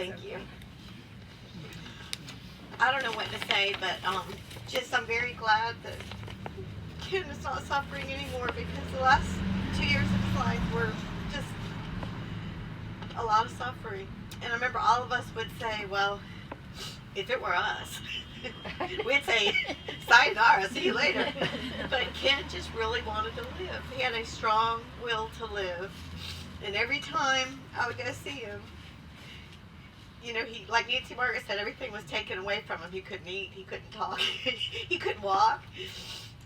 Thank you. I don't know what to say, but just I'm very glad that Ken is not suffering anymore, because the last 2 years of his life were just a lot of suffering. And I remember all of us would say, well, if it were us, we'd say, sayonara, see you later. But Ken just really wanted to live. He had a strong will to live. And every time I would go see him, you know, he, like Nancy Margaret said, everything was taken away from him. He couldn't eat, he couldn't talk, he couldn't walk.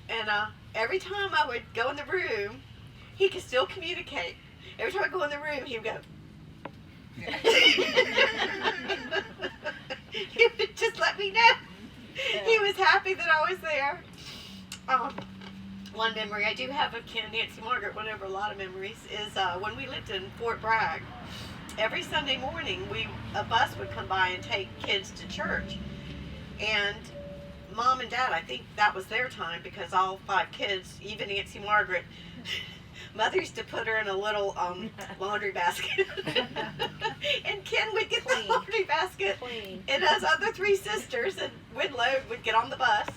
And every time I would go in the room, he could still communicate. Every time I go in the room, he would go. He would just let me know. He was happy that I was there. One memory I do have of Ken, Nancy Margaret went over a lot of memories, is when we lived in Fort Bragg. Every Sunday morning, a bus would come by and take kids to church. And Mom and Dad, I think that was their time, because all 5 kids, even Nancy Margaret, Mother used to put her in a little laundry basket. And Ken would get the laundry basket. And his other 3 sisters and Winlow would get on the bus.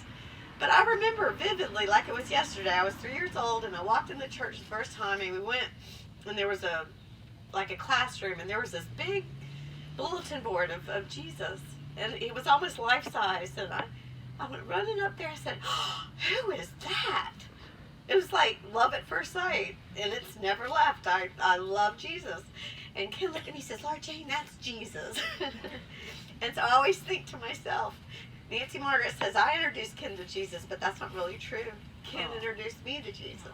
But I remember vividly, like it was yesterday, I was 3 years old, and I walked in the church the first time, and we went, and there was a classroom, and there was this big bulletin board of Jesus, and it was almost life-size, and I went running up there. I said, oh, who is that? It was like love at first sight, and it's never left. I love Jesus. And Ken looked at me and says, Laura Jane, that's Jesus. And so I always think to myself, Nancy Margaret says, I introduced Ken to Jesus, but that's not really true. Ken introduced me to Jesus.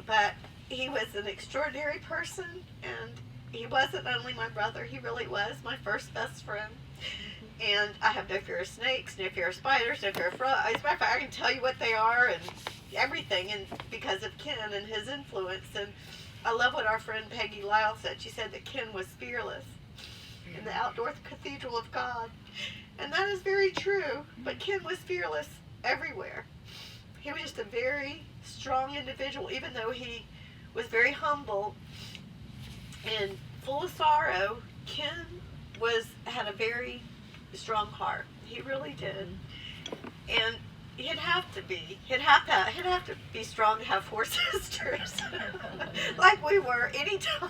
But he was an extraordinary person, and he wasn't only my brother, he really was my first best friend. And I have no fear of snakes, no fear of spiders, no fear of frogs. As a matter of fact, I can tell you what they are and everything, and because of Ken and his influence. And I love what our friend Peggy Lyle said. She said that Ken was fearless in the outdoor cathedral of God. And that is very true, but Ken was fearless everywhere. He was just a very strong individual, even though he was very humble and full of sorrow. Ken had a very strong heart. He really did. And he'd have to be strong to have 4 sisters. Like we were. Anytime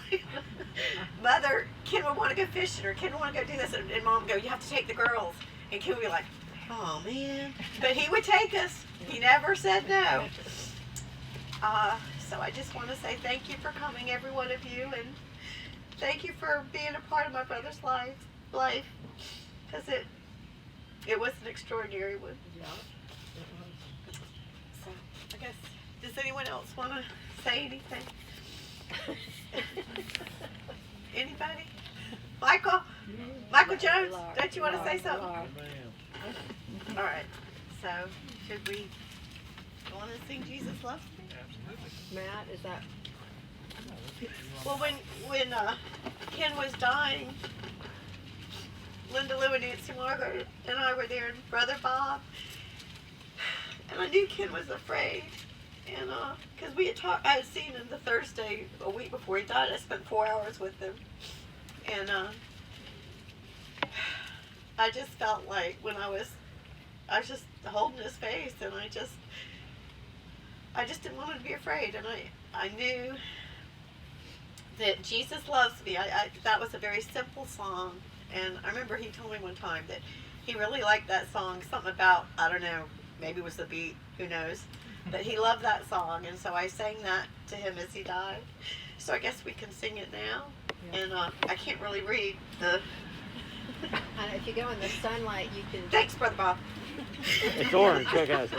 Ken would want to go fishing, or Ken would want to go do this, and Mom would go, you have to take the girls. And Ken would be like, oh man. But he would take us. He never said no. So I just want to say thank you for coming, every one of you, and thank you for being a part of my brother's life, because it was an extraordinary one. Yeah. So I guess, does anyone else want to say anything? Anybody? Michael Jones, don't you want to say something? All right. So should we go on and sing Jesus Loves Me? Matt, is that? Well, when Ken was dying, Linda Lou and Nancy Margaret and I were there, and Brother Bob, and I knew Ken was afraid, and because we had talked, I had seen him the Thursday a week before he died. I spent 4 hours with him, and I just felt like when I was just holding his face, and I just didn't want him to be afraid, and I knew that Jesus loves me. That was a very simple song, and I remember he told me one time that he really liked that song, something about, I don't know, maybe it was the beat, who knows, but he loved that song, and so I sang that to him as he died. So I guess we can sing it now, and I can't really read the... And if you go in the sunlight, you can... Thanks, Brother Bob. It's orange, I guess.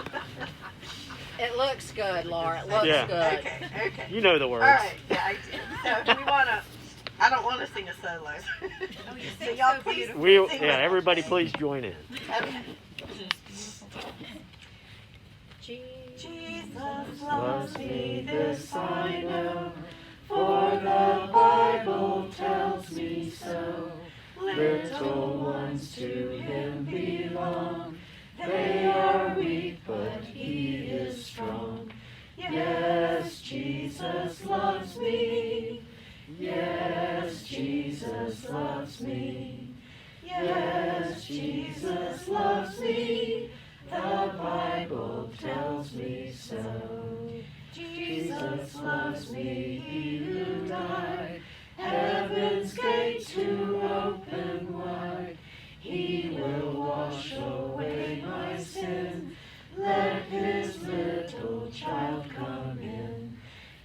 It looks good, Laura. It looks good. Okay. You know the words. All right, yeah, I do. So do we want to... I don't want to sing a solo. Oh, you So sing y'all so please beautiful. We'll, sing yeah, with everybody us. please join in. Okay. Jesus loves me, this I know, for the Bible tells me so. Little ones to him belong. They are weak, but he is strong. Yes, Jesus loves me. Yes, Jesus loves me. Yes, Jesus loves me. The Bible tells me so. Jesus loves me, he who died. Heaven's gate to open wide. He will wash away my sin. Let his little child come in.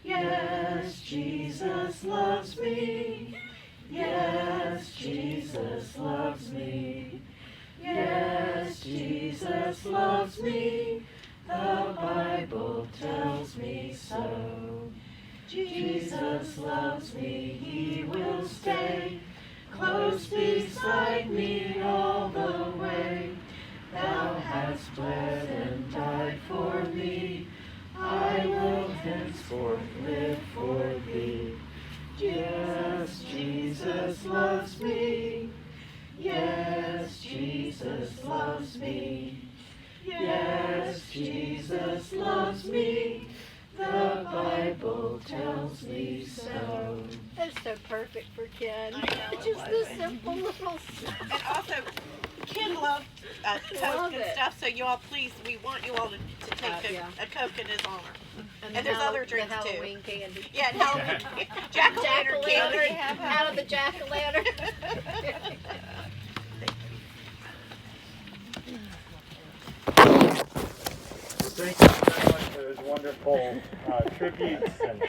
Yes, Jesus loves me. Yes, Jesus loves me. Yes, Jesus loves me. The Bible tells me so. Jesus loves me, he will stay close beside me all the way. Thou hast bled and died for me. I will henceforth live for thee. Yes, Jesus loves me. Yes, Jesus loves me. Yes, Jesus loves me. The Bible tells me so. That's so perfect for Ken. I know, it Just was. the simple little And also, Ken loved Coke Love and it. stuff, so you all please, we want you all to take yeah. a Coke in his honor. And there's other drinks, the too. Halloween candy. Yeah, and Halloween, jack-o'-lantern candy. Out of the jack-o'-lantern. Thank you very much for those wonderful tributes and